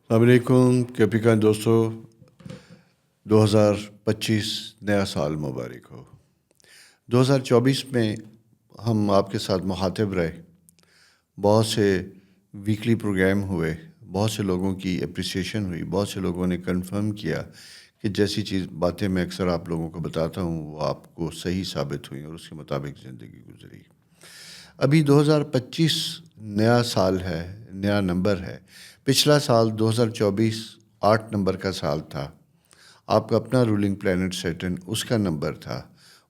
السلام علیکم کیپیکان دوستو، 2025 نیا سال مبارک ہو۔ 2024 میں ہم آپ کے ساتھ مخاطب رہے، بہت سے ویکلی پروگرام ہوئے، بہت سے لوگوں کی اپریسیشن ہوئی، بہت سے لوگوں نے کنفرم کیا کہ جیسی باتیں میں اکثر آپ لوگوں کو بتاتا ہوں وہ آپ کو صحیح ثابت ہوئیں اور اس کے مطابق زندگی گزری۔ ابھی 2025 نیا سال ہے، نیا نمبر ہے۔ پچھلا سال 2024 8 نمبر کا سال تھا۔ آپ کا اپنا رولنگ پلانٹ سیٹرن اس کا نمبر تھا۔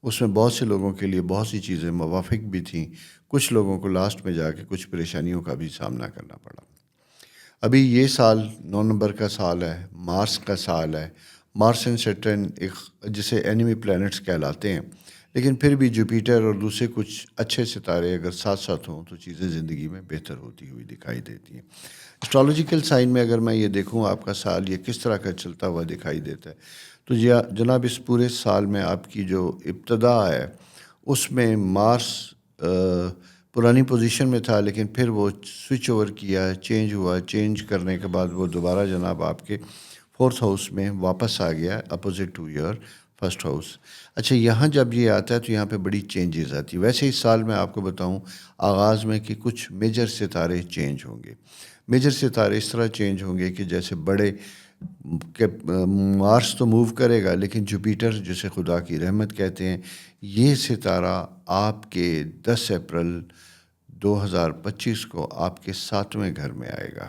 اس میں بہت سے لوگوں کے لیے بہت سی چیزیں موافق بھی تھیں، کچھ لوگوں کو لاسٹ میں جا کے کچھ پریشانیوں کا بھی سامنا کرنا پڑا۔ ابھی یہ سال 9 نمبر کا سال ہے، مارس کا سال ہے۔ مارس اینڈ سیٹرن ایک جسے اینیمی پلانٹس کہلاتے ہیں، لیکن پھر بھی جوپیٹر اور دوسرے کچھ اچھے ستارے اگر ساتھ ساتھ ہوں تو چیزیں زندگی میں بہتر ہوتی ہوئی دکھائی دیتی ہیں۔ اسٹرالوجیکل سائن میں اگر میں یہ دیکھوں آپ کا سال یہ کس طرح کا چلتا ہوا دکھائی دیتا ہے، تو جناب اس پورے سال میں آپ کی جو ابتدا ہے اس میں مارس پرانی پوزیشن میں تھا، لیکن پھر وہ سوئچ اوور کیا، چینج ہوا، چینج کرنے کے بعد وہ دوبارہ جناب آپ کے 4th ہاؤس میں واپس آ گیا، opposite to your 1st house. اچھا، یہاں جب یہ آتا ہے تو یہاں پہ بڑی چینجز آتی ہے۔ ویسے اس سال میں آپ کو بتاؤں آغاز میں کہ کچھ میجر ستارے چینج ہوں گے۔ میجر ستارے اس طرح چینج ہوں گے کہ جیسے بڑے مارس تو موو کرے گا، لیکن جوپیٹر جسے خدا کی رحمت کہتے ہیں، یہ ستارہ آپ کے 10 اپریل 2025 کو آپ کے 7ویں گھر میں آئے گا۔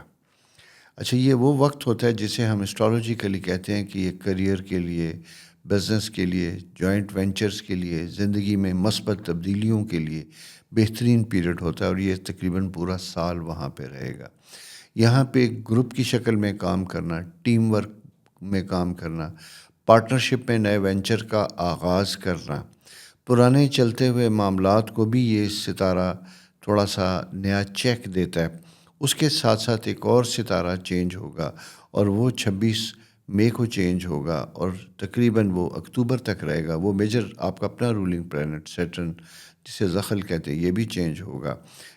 اچھا، یہ وہ وقت ہوتا ہے جسے ہم اسٹرالوجیکلی کہتے ہیں کہ یہ کریئر کے لیے، بزنس کے لیے، جوائنٹ وینچرز کے لیے، زندگی میں مثبت تبدیلیوں کے لیے بہترین پیریڈ ہوتا ہے، اور یہ تقریباً پورا سال وہاں پہ رہے گا۔ یہاں پہ گروپ کی شکل میں کام کرنا، ٹیم ورک میں کام کرنا، پارٹنرشپ میں نئے وینچر کا آغاز کرنا، پرانے چلتے ہوئے معاملات کو بھی یہ ستارہ تھوڑا سا نیا چیک دیتا ہے۔ اس کے ساتھ ساتھ ایک اور ستارہ چینج ہوگا، اور وہ 26 مئی کو چینج ہوگا، اور تقریباً وہ اکتوبر تک رہے گا۔ وہ میجر آپ کا اپنا رولنگ پلانٹ سیٹرن جسے زحل کہتے ہیں، یہ بھی چینج ہوگا۔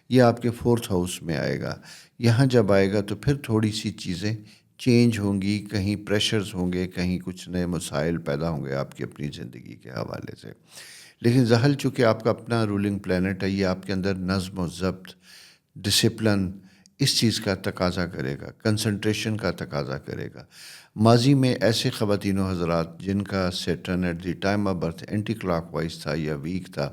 یہ آپ کے 4th ہاؤس میں آئے گا۔ یہاں جب آئے گا تو پھر تھوڑی سی چیزیں چینج ہوں گی، کہیں پریشرز ہوں گے، کہیں کچھ نئے مسائل پیدا ہوں گے آپ کی اپنی زندگی کے حوالے سے۔ لیکن زحل چونکہ آپ کا اپنا رولنگ پلانٹ ہے، یہ آپ کے اندر نظم و ضبط، ڈسپلن، اس چیز کا تقاضا کرے گا، کنسنٹریشن کا تقاضا کرے گا۔ ماضی میں ایسے خواتین و حضرات جن کا Saturn at the time of birth anticlockwise تھا یا ویک تھا،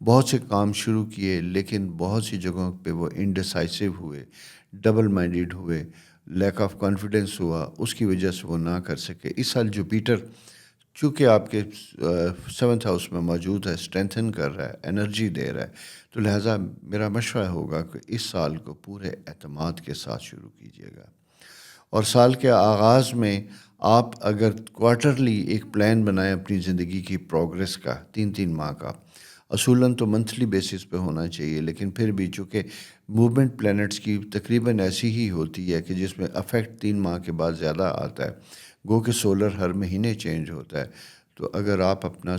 بہت سے کام شروع کیے، لیکن بہت سی جگہوں پہ وہ انڈیسائسو ہوئے، ڈبل مائنڈیڈ ہوئے، لیک آف کانفیڈنس ہوا، اس کی وجہ سے وہ نہ کر سکے۔ اس سال جوپیٹر چونکہ آپ کے 7th ہاؤس میں موجود ہے، اسٹرینتھن کر رہا ہے، انرجی دے رہا ہے، تو لہٰذا میرا مشورہ ہوگا کہ اس سال کو پورے اعتماد کے ساتھ شروع کیجیے گا۔ اور سال کے آغاز میں آپ اگر کوارٹرلی ایک پلان بنائیں اپنی زندگی کی پروگریس کا، 3 ماہ کا، اصولاً تو منتھلی بیسس پہ ہونا چاہیے، لیکن پھر بھی چونکہ موومنٹ پلانٹس کی تقریباً ایسی ہی ہوتی ہے کہ جس میں افیکٹ 3 ماہ کے بعد زیادہ آتا ہے، گو کہ سولر ہر مہینے چینج ہوتا ہے۔ تو اگر آپ اپنا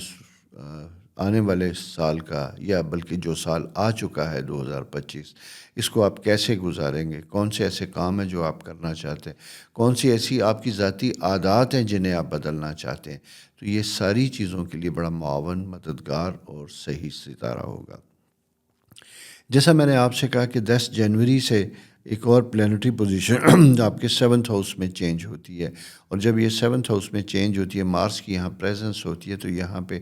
آنے والے سال کا، یا بلکہ جو سال آ چکا ہے 2025، اس کو آپ کیسے گزاریں گے، کون سے ایسے کام ہیں جو آپ کرنا چاہتے ہیں، کون سی ایسی آپ کی ذاتی عادات ہیں جنہیں آپ بدلنا چاہتے ہیں، تو یہ ساری چیزوں کے لیے بڑا معاون، مددگار اور صحیح ستارہ ہوگا۔ جیسا میں نے آپ سے کہا کہ 10 جنوری سے ایک اور پلانٹری پوزیشن آپ کے 7th ہاؤس میں چینج ہوتی ہے، اور جب یہ 7th ہاؤس میں چینج ہوتی ہے، مارس کی یہاں پریزنس ہوتی ہے، تو یہاں پہ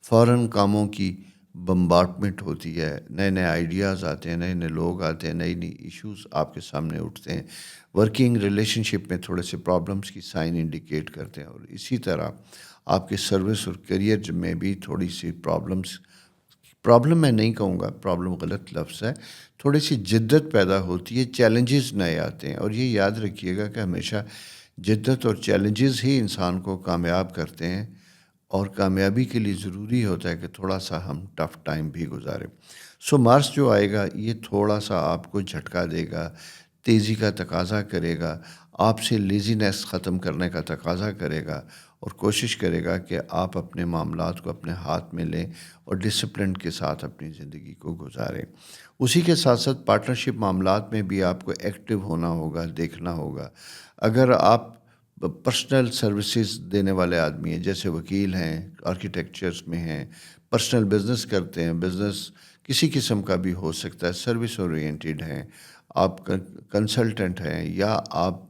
فوراً کاموں کی بمبارٹمنٹ ہوتی ہے، نئے نئے آئیڈیاز آتے ہیں، نئے نئے لوگ آتے ہیں، نئی نئی ایشوز آپ کے سامنے اٹھتے ہیں، ورکنگ ریلیشن شپ میں تھوڑے سے پرابلمس کی سائن انڈیکیٹ کرتے ہیں، اور اسی طرح آپ کے سروس اور کیریئر میں بھی تھوڑی سی پرابلم میں نہیں کہوں گا، پرابلم غلط لفظ ہے، تھوڑی سی جدت پیدا ہوتی ہے، چیلنجز نئے آتے ہیں، اور یہ یاد رکھیے گا کہ ہمیشہ جدت اور چیلنجز ہی انسان کو کامیاب کرتے ہیں، اور کامیابی کے لیے ضروری ہوتا ہے کہ تھوڑا سا ہم ٹف ٹائم بھی گزاریں۔ مارس جو آئے گا یہ تھوڑا سا آپ کو جھٹکا دے گا، تیزی کا تقاضا کرے گا، آپ سے لیزینس ختم کرنے کا تقاضا کرے گا، اور کوشش کرے گا کہ آپ اپنے معاملات کو اپنے ہاتھ میں لیں اور ڈسپلن کے ساتھ اپنی زندگی کو گزاریں۔ اسی کے ساتھ ساتھ پارٹنرشپ معاملات میں بھی آپ کو ایکٹیو ہونا ہوگا، دیکھنا ہوگا۔ اگر آپ پرسنل سروسز دینے والے آدمی ہیں، جیسے وکیل ہیں، آرکیٹیکچرس میں ہیں، پرسنل بزنس کرتے ہیں، بزنس کسی قسم کا بھی ہو سکتا ہے، سروس اورینٹیڈ ہیں، آپ کنسلٹنٹ ہیں، یا آپ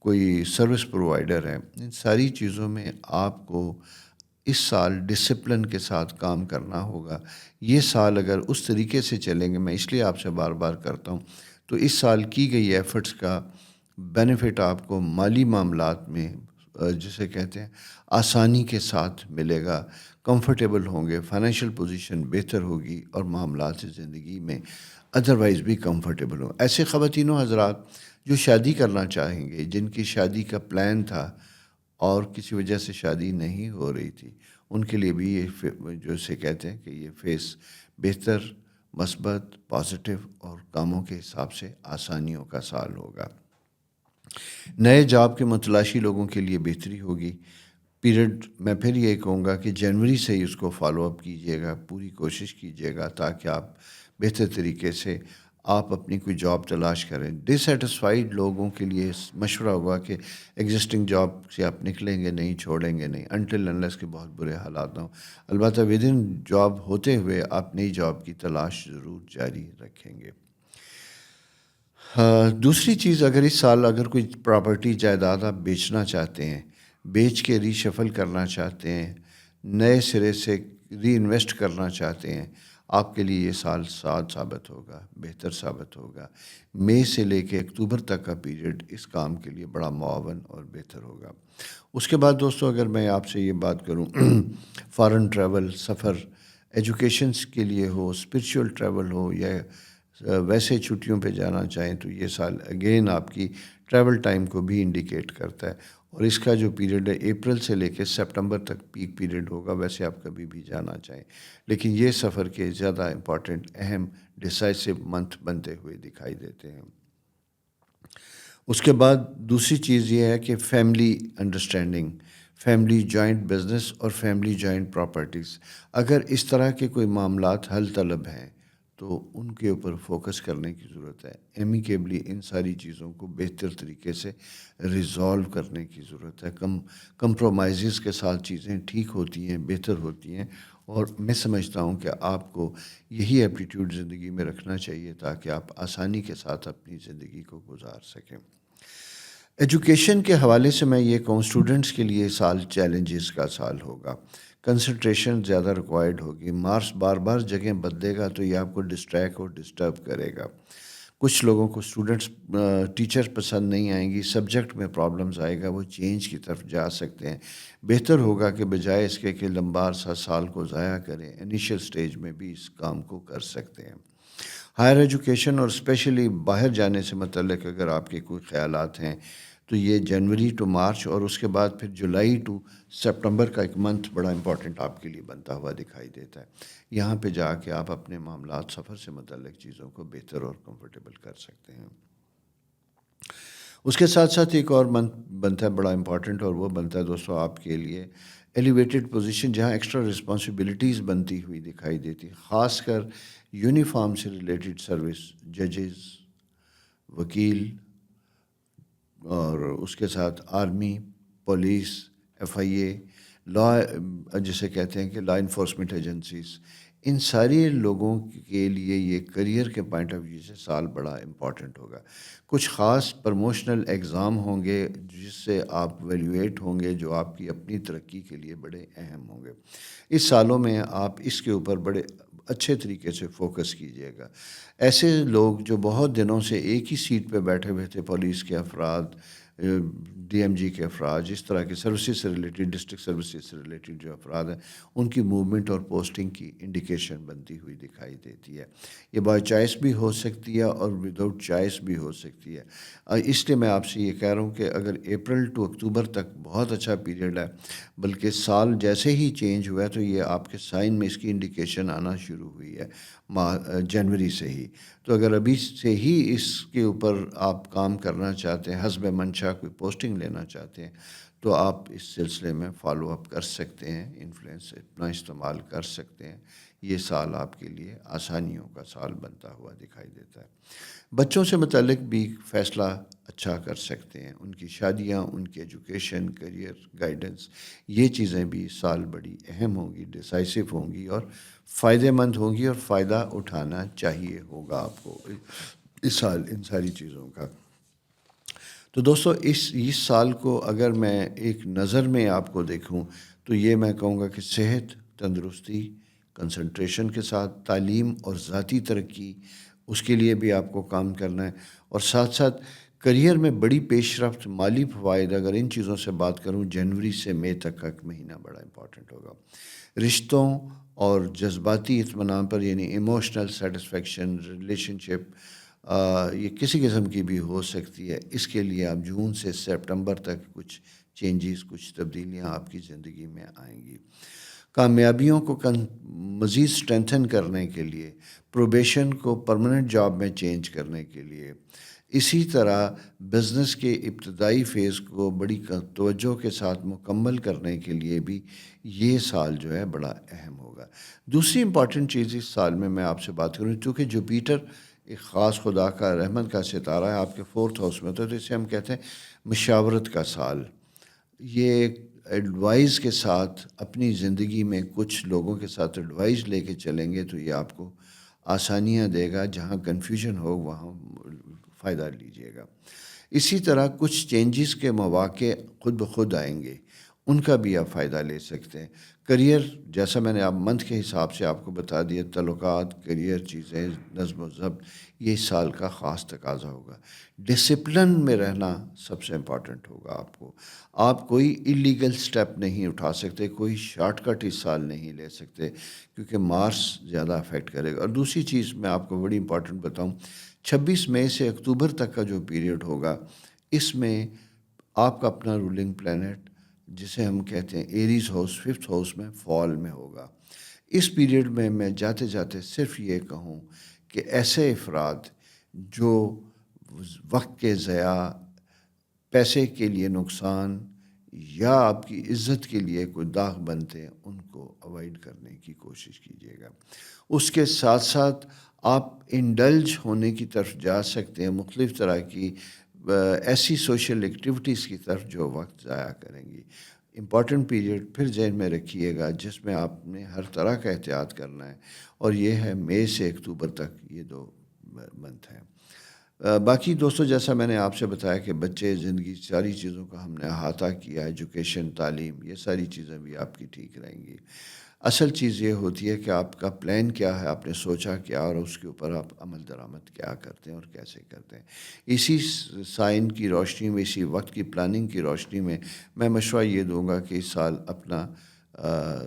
کوئی سروس پرووائڈر ہیں، ان ساری چیزوں میں آپ کو اس سال ڈسپلن کے ساتھ کام کرنا ہوگا۔ یہ سال اگر اس طریقے سے چلیں گے، میں اس لیے آپ سے بار بار کرتا ہوں، تو اس سال کی گئی ایفرٹس کا بینیفٹ آپ کو مالی معاملات میں جسے کہتے ہیں آسانی کے ساتھ ملے گا، کمفرٹیبل ہوں گے، فائنینشیل پوزیشن بہتر ہوگی، اور معاملات زندگی میں ادروائز بھی کمفرٹیبل ہوں۔ ایسے خواتین و حضرات جو شادی کرنا چاہیں گے، جن کی شادی کا پلان تھا اور کسی وجہ سے شادی نہیں ہو رہی تھی، ان کے لیے بھی یہ جو اسے کہتے ہیں کہ یہ فیس بہتر، مثبت، پازیٹیو اور کاموں کے حساب سے آسانیوں کا سال ہوگا۔ نئے جاب کے متلاشی لوگوں کے لیے بہتری ہوگی۔ پیریڈ میں پھر یہ کہوں گا کہ جنوری سے ہی اس کو فالو اپ کیجیے گا، پوری کوشش کیجیے گا تاکہ آپ بہتر طریقے سے آپ اپنی کوئی جاب تلاش کریں۔ ڈسسیٹسفائیڈ لوگوں کے لیے مشورہ ہوگا کہ ایگزسٹنگ جاب سے آپ نکلیں گے نہیں، چھوڑیں گے نہیں، انٹل انلیس کے بہت برے حالات ہوں۔ البتہ ود ان جاب ہوتے ہوئے آپ نئی جاب کی تلاش ضرور جاری رکھیں گے۔ دوسری چیز، اگر اس سال اگر کوئی پراپرٹی جائیداد آپ بیچنا چاہتے ہیں، بیچ کے ری شفل کرنا چاہتے ہیں، نئے سرے سے ری انویسٹ کرنا چاہتے ہیں، آپ کے لیے یہ سال سعد ثابت ہوگا، بہتر ثابت ہوگا۔ مئی سے لے کے اکتوبر تک کا پیریڈ اس کام کے لیے بڑا معاون اور بہتر ہوگا۔ اس کے بعد دوستو، اگر میں آپ سے یہ بات کروں فارن ٹریول، سفر، ایجوکیشنس کے لیے ہو، اسپرچول ٹریول ہو، یا ویسے چھٹیوں پہ جانا چاہیں، تو یہ سال اگین آپ کی ٹریول ٹائم کو بھی انڈیکیٹ کرتا ہے، اور اس کا جو پیریڈ ہے اپریل سے لے کے سپٹمبر تک پیک پیریڈ ہوگا۔ ویسے آپ کبھی بھی جانا چاہیں، لیکن یہ سفر کے زیادہ امپورٹنٹ، اہم، ڈیسائسو منتھ بنتے ہوئے دکھائی دیتے ہیں۔ اس کے بعد دوسری چیز یہ ہے کہ family understanding, family joint business اور فیملی جوائنٹ پراپرٹیز، اگر اس طرح کے کوئی معاملات حل طلب ہیں تو ان کے اوپر فوکس کرنے کی ضرورت ہے۔ ایمیکیبلی ان ساری چیزوں کو بہتر طریقے سے ریزالو کرنے کی ضرورت ہے۔ کمپرومائزز کے ساتھ چیزیں ٹھیک ہوتی ہیں، بہتر ہوتی ہیں، اور میں سمجھتا ہوں کہ آپ کو یہی ایپٹیٹیوڈ زندگی میں رکھنا چاہیے تاکہ آپ آسانی کے ساتھ اپنی زندگی کو گزار سکیں۔ ایجوکیشن کے حوالے سے میں یہ کہوں، اسٹوڈنٹس کے لیے سال چیلنجز کا سال ہوگا، کنسنٹریشن زیادہ ریکوائرڈ ہوگی۔ مارس بار بار جگہ بدلے گا تو یہ آپ کو ڈسٹریکٹ اور ڈسٹرب کرے گا۔ کچھ لوگوں کو اسٹوڈنٹس ٹیچر پسند نہیں آئیں گی، سبجیکٹ میں پرابلمز آئے گا، وہ چینج کی طرف جا سکتے ہیں۔ بہتر ہوگا کہ بجائے اس کے کہ لمبا عرصہ سال کو ضائع کریں، انیشیل سٹیج میں بھی اس کام کو کر سکتے ہیں۔ ہائر ایجوکیشن اور اسپیشلی باہر جانے سے متعلق اگر آپ کے کوئی خیالات ہیں تو یہ جنوری ٹو مارچ اور اس کے بعد پھر جولائی ٹو سپٹمبر کا ایک منتھ بڑا امپورٹنٹ آپ کے لیے بنتا ہوا دکھائی دیتا ہے۔ یہاں پہ جا کے آپ اپنے معاملات، سفر سے متعلق چیزوں کو بہتر اور کمفرٹیبل کر سکتے ہیں۔ اس کے ساتھ ساتھ ایک اور منتھ بنتا ہے بڑا امپورٹنٹ، اور وہ بنتا ہے دوستوں آپ کے لیے ایلیویٹڈ پوزیشن، جہاں ایکسٹرا رسپانسبلٹیز بنتی ہوئی دکھائی دیتی، خاص کر یونیفارم سے ریلیٹڈ سروس، ججز، وکیل، اور اس کے ساتھ آرمی، پولیس، ایف آئی اے، لا جسے کہتے ہیں کہ لا انفورسمنٹ ایجنسیز، ان سارے لوگوں کے لیے یہ کریئر کے پوائنٹ آف ویو سے سال بڑا امپورٹنٹ ہوگا۔ کچھ خاص پروموشنل ایگزام ہوں گے جس سے آپ ویلیویٹ ہوں گے، جو آپ کی اپنی ترقی کے لیے بڑے اہم ہوں گے۔ اس سالوں میں آپ اس کے اوپر بڑے اچھے طریقے سے فوکس کیجیے گا۔ ایسے لوگ جو بہت دنوں سے ایک ہی سیٹ پہ بیٹھے ہوئے تھے، پولیس کے افراد، ڈی ایم جی کے افراد، اس طرح کے سروسز سے ریلیٹڈ، ڈسٹرکٹ سروسز سے ریلیٹڈ جو افراد ہیں، ان کی موومنٹ اور پوسٹنگ کی انڈیکیشن بنتی ہوئی دکھائی دیتی ہے۔ یہ بائی چوائس بھی ہو سکتی ہے اور وداؤٹ چوائس بھی ہو سکتی ہے۔ اس لیے میں آپ سے یہ کہہ رہا ہوں کہ اگر اپریل ٹو اکتوبر تک بہت اچھا پیریڈ ہے، بلکہ سال جیسے ہی چینج ہوا ہے تو یہ آپ کے سائن میں اس کی انڈیکیشن آنا شروع ہوئی ہے جنوری سے ہی۔ تو اگر ابھی سے ہی اس کے اوپر آپ کام کرنا چاہتے ہیں، حسب منشا ایکسٹرا کوئی پوسٹنگ لینا چاہتے ہیں تو آپ اس سلسلے میں فالو اپ کر سکتے ہیں، انفلوئنس اپنا استعمال کر سکتے ہیں۔ یہ سال آپ کے لیے آسانیوں کا سال بنتا ہوا دکھائی دیتا ہے۔ بچوں سے متعلق بھی فیصلہ اچھا کر سکتے ہیں، ان کی شادیاں، ان کی ایجوکیشن، کیریئر گائیڈنس، یہ چیزیں بھی اس سال بڑی اہم ہوں گی، ڈیسائسو ہوں گی اور فائدہ مند ہوں گی، اور فائدہ اٹھانا چاہیے ہوگا آپ کو اس سال ان ساری چیزوں کا۔ تو دوستو اس سال کو اگر میں ایک نظر میں آپ کو دیکھوں تو یہ میں کہوں گا کہ صحت، تندرستی، کنسنٹریشن کے ساتھ تعلیم اور ذاتی ترقی، اس کے لیے بھی آپ کو کام کرنا ہے، اور ساتھ ساتھ کریئر میں بڑی پیش رفت، مالی فوائد، اگر ان چیزوں سے بات کروں جنوری سے مئی تک کا ایک مہینہ بڑا امپورٹنٹ ہوگا۔ رشتوں اور جذباتی اطمینان پر، یعنی ایموشنل سیٹسفیکشن، ریلیشن شپ، یہ کسی قسم کی بھی ہو سکتی ہے، اس کے لیے آپ جون سے سپٹمبر تک کچھ چینجز، کچھ تبدیلیاں آپ کی زندگی میں آئیں گی۔ کامیابیوں کو مزید اسٹرینتھن کرنے کے لیے، پروبیشن کو پرماننٹ جاب میں چینج کرنے کے لیے، اسی طرح بزنس کے ابتدائی فیز کو بڑی توجہ کے ساتھ مکمل کرنے کے لیے بھی یہ سال جو ہے بڑا اہم ہوگا۔ دوسری امپورٹنٹ چیز اس سال میں آپ سے بات کروں، چونکہ جوپیٹر ایک خاص خدا کا رحمت کا ستارہ ہے، آپ کے 4th ہاؤس میں ہوتا ہے، تو اسے ہم کہتے ہیں مشاورت کا سال۔ یہ ایڈوائز کے ساتھ اپنی زندگی میں کچھ لوگوں کے ساتھ ایڈوائز لے کے چلیں گے تو یہ آپ کو آسانیاں دے گا، جہاں کنفیوژن ہو وہاں فائدہ لیجیے گا۔ اسی طرح کچھ چینجز کے مواقع خود بخود آئیں گے، ان کا بھی آپ فائدہ لے سکتے ہیں۔ کریئر، جیسا میں نے منتھ کے حساب سے آپ کو بتا دیا، تعلقات، کریئر چیزیں، نظم و ضبط، یہ اس سال کا خاص تقاضا ہوگا۔ ڈسپلن میں رہنا سب سے امپورٹنٹ ہوگا آپ کو۔ آپ کوئی ایلیگل سٹیپ نہیں اٹھا سکتے، کوئی شارٹ کٹ اس سال نہیں لے سکتے، کیونکہ مارس زیادہ افیکٹ کرے گا۔ اور دوسری چیز میں آپ کو بڑی امپورٹنٹ بتاؤں، 26 مئی سے اکتوبر تک کا جو پیریڈ ہوگا، اس میں آپ کا اپنا رولنگ پلینٹ جسے ہم کہتے ہیں ایریز ہاؤس، 5th ہاؤس میں فال میں ہوگا۔ اس پیریڈ میں جاتے جاتے صرف یہ کہوں کہ ایسے افراد جو وقت کے ضیاع، پیسے کے لیے نقصان یا آپ کی عزت کے لیے کوئی داغ بنتے ہیں، ان کو اوائڈ کرنے کی کوشش کیجیے گا۔ اس کے ساتھ ساتھ آپ انڈلج ہونے کی طرف جا سکتے ہیں، مختلف طرح کی ایسی سوشل ایکٹیویٹیز کی طرف جو وقت ضائع کریں گی۔ امپورٹنٹ پیریڈ پھر ذہن میں رکھیے گا جس میں آپ نے ہر طرح کا احتیاط کرنا ہے، اور یہ ہے مئی سے اکتوبر تک، یہ 2 منتھ ہیں۔ باقی دوستو، جیسا میں نے آپ سے بتایا کہ بچے، زندگی، ساری چیزوں کا ہم نے احاطہ کیا، ایجوکیشن، تعلیم، یہ ساری چیزیں بھی آپ کی ٹھیک رہیں گی۔ اصل چیز یہ ہوتی ہے کہ آپ کا پلان کیا ہے، آپ نے سوچا کیا، اور اس کے اوپر آپ عمل درآمد کیا کرتے ہیں اور کیسے کرتے ہیں۔ اسی سائن کی روشنی میں، اسی وقت کی پلاننگ کی روشنی میں مشورہ یہ دوں گا کہ اس سال اپنا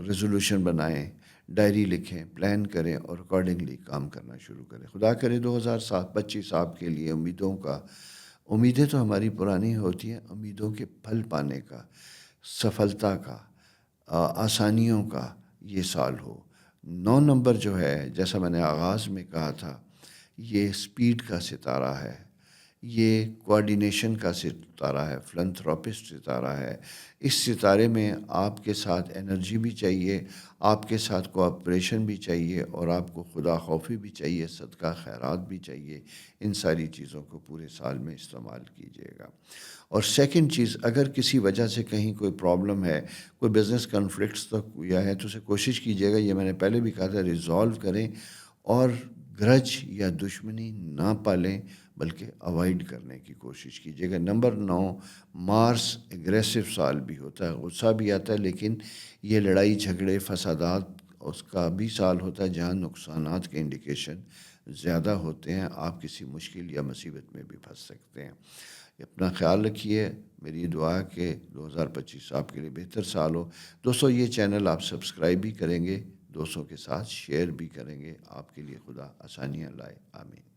ریزولوشن بنائیں، ڈائری لکھیں، پلان کریں اور اکارڈنگلی کام کرنا شروع کریں۔ خدا کرے 2025 آپ کے لیے امیدیں تو ہماری پرانی ہوتی ہیں، امیدوں کے پھل پانے کا، سفلتا کا، آسانیوں کا یہ سال ہو۔ 9 نمبر جو ہے، جیسا میں نے آغاز میں کہا تھا، یہ سپیڈ کا ستارہ ہے، یہ کوآرڈینیشن کا ستارہ ہے، فلنتھراپسٹ ستارہ ہے۔ اس ستارے میں آپ کے ساتھ انرجی بھی چاہیے، آپ کے ساتھ کوآپریشن بھی چاہیے، اور آپ کو خدا خوفی بھی چاہیے، صدقہ خیرات بھی چاہیے۔ ان ساری چیزوں کو پورے سال میں استعمال کیجیے گا۔ اور سیکنڈ چیز، اگر کسی وجہ سے کہیں کوئی پرابلم ہے، کوئی بزنس کنفلکٹس تک ہوا ہے، تو اسے کوشش کیجیے گا، یہ میں نے پہلے بھی کہا تھا، ریزالو کریں اور گرج یا دشمنی نہ پالیں، بلکہ اوائڈ کرنے کی کوشش کیجیے گا۔ نمبر 9، مارس ایگریسو سال بھی ہوتا ہے، غصہ بھی آتا ہے، لیکن یہ لڑائی جھگڑے، فسادات اس کا بھی سال ہوتا ہے، جہاں نقصانات کے انڈیکیشن زیادہ ہوتے ہیں، آپ کسی مشکل یا مصیبت میں بھی پھنس سکتے ہیں۔ اپنا خیال رکھیے، میری دعا ہے کہ 2025 آپ کے لیے بہتر سال ہو۔ دوستو، یہ چینل آپ سبسکرائب بھی کریں گے، دوستوں کے ساتھ شیئر بھی کریں گے، آپ کے لیے خدا آسانیاں لائے، آمین۔